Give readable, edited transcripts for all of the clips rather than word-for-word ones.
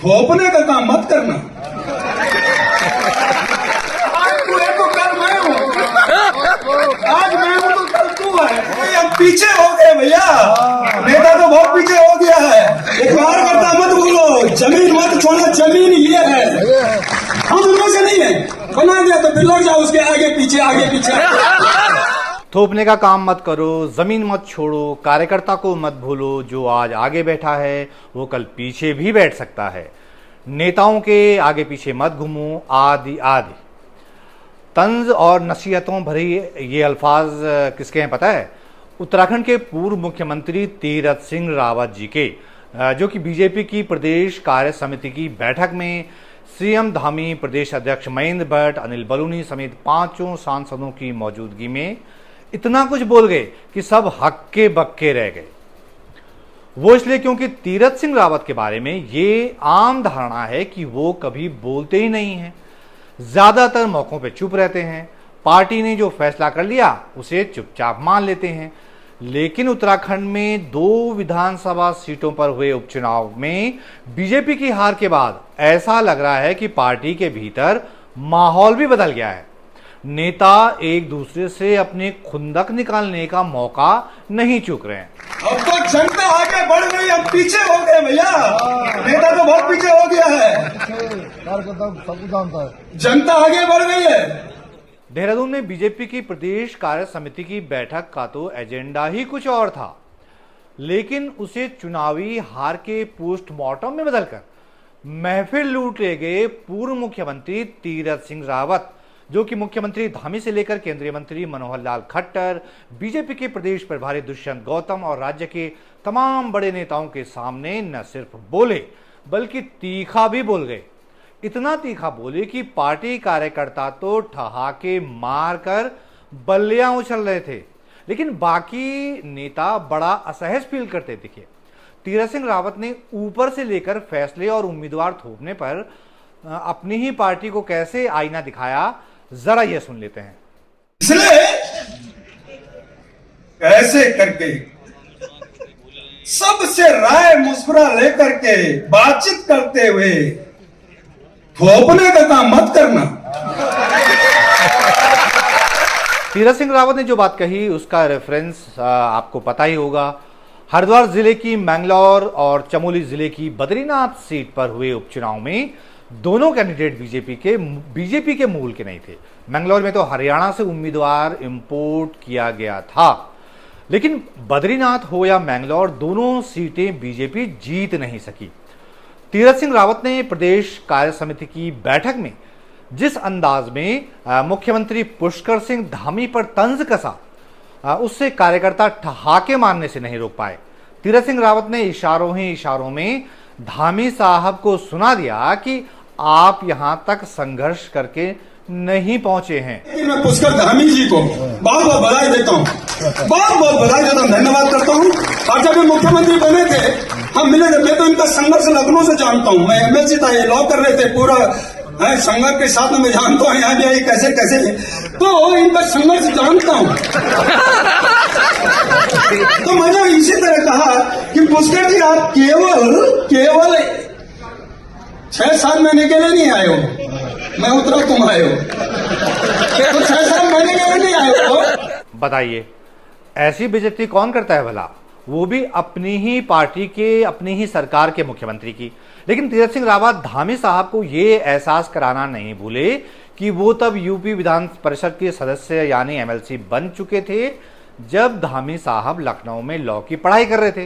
थोपने का काम मत करना। आज तू है तो कल मैं हूँ, आज मैं हूँ तो कल तू है। अब पीछे हो गए भैया, नेता तो बहुत पीछे हो गया है। एक बार करता मत बोलो, जमीन मत छोड़ना, जमीन ये है, हम उनमें से नहीं है। बना दिया तो फिर लग जाओ उसके आगे पीछे। थोपने का काम मत करो, जमीन मत छोड़ो, कार्यकर्ता को मत भूलो। जो आज आगे बैठा है वो कल पीछे भी बैठ सकता है। नेताओं के आगे पीछे मत घूमो, आदि आदि। तंज और नसीहतों भरी ये अल्फाज किसके हैं पता है? उत्तराखंड के पूर्व मुख्यमंत्री तीरथ सिंह रावत जी के, जो कि बीजेपी की प्रदेश कार्य समिति की बैठक में सीएम धामी, प्रदेश अध्यक्ष महेंद्र भट्ट, अनिल बलूनी समेत 5 सांसदों की मौजूदगी में इतना कुछ बोल गए कि सब हक्के बक्के रह गए। वो इसलिए क्योंकि तीरथ सिंह रावत के बारे में ये आम धारणा है कि वो कभी बोलते ही नहीं हैं, ज्यादातर मौकों पे चुप रहते हैं। पार्टी ने जो फैसला कर लिया उसे चुपचाप मान लेते हैं। लेकिन उत्तराखंड में 2 विधानसभा सीटों पर हुए उपचुनाव में बीजेपी की हार के बाद ऐसा लग रहा है कि पार्टी के भीतर माहौल भी बदल गया है। नेता एक दूसरे से अपने खुंदक निकालने का मौका नहीं चूक रहे हैं। अब तो जनता आगे बढ़ गई, अब पीछे हो गए भैया, नेता तो बहुत पीछे हो गया है, सब कुछ जानता है, जनता आगे बढ़ गई है। देहरादून में बीजेपी की प्रदेश कार्य समिति की बैठक का तो एजेंडा ही कुछ और था, लेकिन उसे चुनावी हार के पोस्टमार्टम में बदलकर महफिल लूट ले गए पूर्व मुख्यमंत्री तीरथ सिंह रावत, जो कि मुख्यमंत्री धामी से लेकर केंद्रीय मंत्री मनोहर लाल खट्टर, बीजेपी के प्रदेश प्रभारी दुष्यंत गौतम और राज्य के तमाम बड़े नेताओं के सामने न सिर्फ बोले बल्कि तीखा भी बोल गए। इतना तीखा बोले कि पार्टी कार्यकर्ता तो ठहाके मारकर बल्लियां उछल रहे थे, लेकिन बाकी नेता बड़ा असहज फील करते दिखे। तीरथ सिंह रावत ने ऊपर से लेकर फैसले और उम्मीदवार थोपने पर अपनी ही पार्टी को कैसे आईना दिखाया, जरा यह सुन लेते हैं। इसलिए कैसे करके सबसे राय मशवरा लेकर के बातचीत करते हुए थोपने का काम मत करना। तीरथ सिंह रावत ने जो बात कही उसका रेफरेंस आपको पता ही होगा। हरिद्वार जिले की मैंगलोर और चमोली जिले की बद्रीनाथ सीट पर हुए उपचुनाव में दोनों कैंडिडेट बीजेपी के मूल के नहीं थे। मैंगलोर में तो हरियाणा से उम्मीदवार इंपोर्ट किया गया था, लेकिन बद्रीनाथ हो या मैंगलोर, दोनों सीटें बीजेपी जीत नहीं सकी। तीरथ सिंह रावत ने प्रदेश कार्य समिति की बैठक में जिस अंदाज में मुख्यमंत्री पुष्कर सिंह धामी पर तंज कसा, उससे कार्यकर्ता ठहाके मारने से नहीं रोक पाए। तीरथ सिंह रावत ने इशारों ही इशारों में धामी साहब को सुना दिया कि आप यहां तक संघर्ष करके नहीं पहुंचे हैं। मैं पुष्कर धामी जी को बहुत बहुत बधाई देता हूँ, बहुत बहुत बधाई देता हूँ, धन्यवाद करता हूँ। और जब वे मुख्यमंत्री बने थे, हम मिले थे, मैं तो इनका संघर्ष लखनऊ से जानता हूँ। मैं एमएलसी था, ये लॉ कर रहे थे, पूरा संघर्ष के साथ में मैं जानता हूँ यहाँ भी आई कैसे कैसे, तो इनका संघर्ष जानता हूँ। तो मैंने इसी तरह कहा कि पुष्कर जी आप केवल 6-7 महीने के लिए नहीं आए हो, मैं उतरा तुम आए हो, तो 6-7 महीने के लिए नहीं आए हो। बताइए ऐसी बेइज्जती कौन करता है भला, वो भी अपनी ही पार्टी के, अपनी ही सरकार के मुख्यमंत्री की। लेकिन तीरथ सिंह रावत धामी साहब को ये एहसास कराना नहीं भूले कि वो तब यूपी विधान परिषद के सदस्य यानी एमएलसी बन चुके थे जब धामी साहब लखनऊ में लॉ की पढ़ाई कर रहे थे।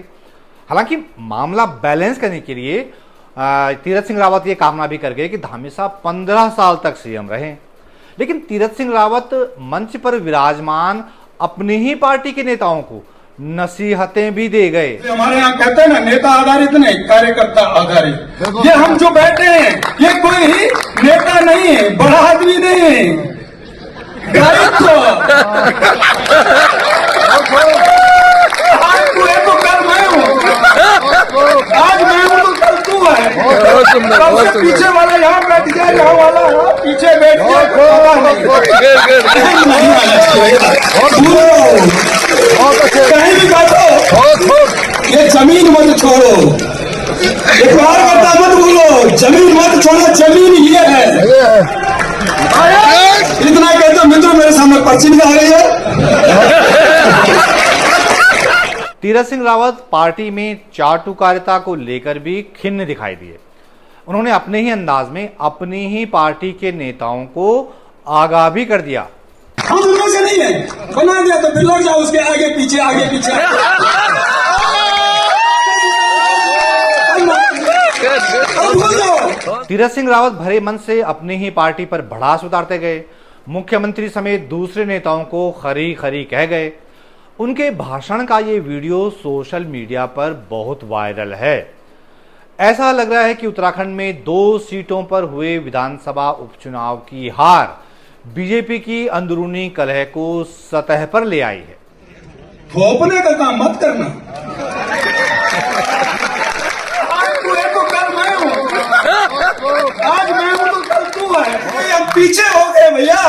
हालांकि मामला बैलेंस करने के लिए तीरथ सिंह रावत ये कामना भी कर गए कि धामी साहब 15 साल तक सीएम रहे। लेकिन तीरथ सिंह रावत मंच पर विराजमान अपनी ही पार्टी के नेताओं को नसीहतें भी दे गए। हमारे यहाँ कहते हैं ना, नेता आधारित नहीं, कार्यकर्ता आधारित। ये हम जो बैठे हैं ये कोई नेता नहीं है, बड़ा आदमी नहीं है, दायित्व। आज तू है तो कल मैं हूँ, आज मैं हूँ तो कल तू है। पीछे वाला यहाँ बैठ गया, यहाँ वाला पीछे बैठ गया। कहीं भी बैठो, ये जमीन मत छोड़ो, एक बार मत बोलो, जमीन मत छोड़ो, जमीन ये है। इतना कहते मित्रों मेरे सामने पर्ची निकाल रही है। तीरथ सिंह रावत पार्टी में चाटुकारिता को लेकर भी खिन्न दिखाई दिए। उन्होंने अपने ही अंदाज में अपनी ही पार्टी के नेताओं को आगाह भी कर दिया। हम उनमें से नहीं है, बना दिया तो फिर लौट जाओ उसके आगे पीछे आगे पीछे। तीरथ सिंह रावत भरे मन से अपनी ही पार्टी पर भड़ास उतारते गए। मुख्यमंत्री समेत दूसरे नेताओं को खरी खरी कह गए। उनके भाषण का ये वीडियो सोशल मीडिया पर बहुत वायरल है। ऐसा लग रहा है कि उत्तराखंड में 2 सीटों पर हुए विधानसभा उपचुनाव की हार बीजेपी की अंदरूनी कलह को सतह पर ले आई है। थोपने का काम मत करना। आज मैं हूं तो कल तू है। अब पीछे हो गए भैया,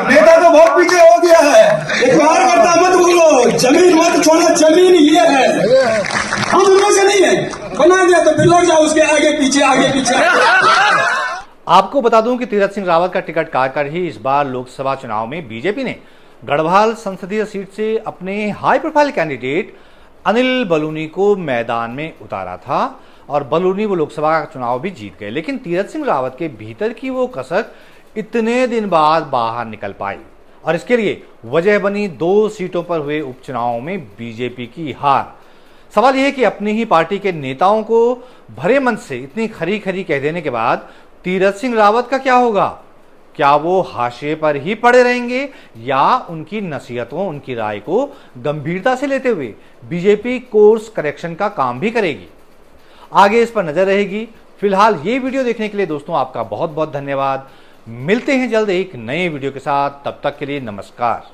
नेता तो बहुत पीछे हो गया है। एक कार्यकर्ता मत बोलो, जमीन मत छोड़ो, जमीन ये है। हम उनमें से नहीं है, बना दिया तो फिर लौट जाओ उसके आगे पीछे आगे पीछे। आपको बता दूं कि तीरथ सिंह रावत का टिकट काट कर ही इस बार लोकसभा चुनाव में बीजेपी ने गढ़वाल संसदीय सीट से अपने high profile candidate Anil Baluni को मैदान में उतारा था और बलूनी वो लोकसभा का चुनाव भी जीत गए। लेकिन तीरथ सिंह रावत के भीतर की वो कसक इतने दिन बाद बाहर निकल पाई और इसके लिए वजह बनी 2 सीटों पर हुए उपचुनावों में बीजेपी की हार। सवाल यह है कि अपनी ही पार्टी के नेताओं को भरे मन से इतनी खरी खरी कह देने के बाद तीरथ सिंह रावत का क्या होगा? क्या वो हाशिए पर ही पड़े रहेंगे या उनकी नसीहतों, उनकी राय को गंभीरता से लेते हुए बीजेपी कोर्स करेक्शन का काम भी करेगी? आगे इस पर नजर रहेगी। फिलहाल ये वीडियो देखने के लिए दोस्तों आपका बहुत बहुत धन्यवाद। मिलते हैं जल्द एक नए वीडियो के साथ, तब तक के लिए नमस्कार।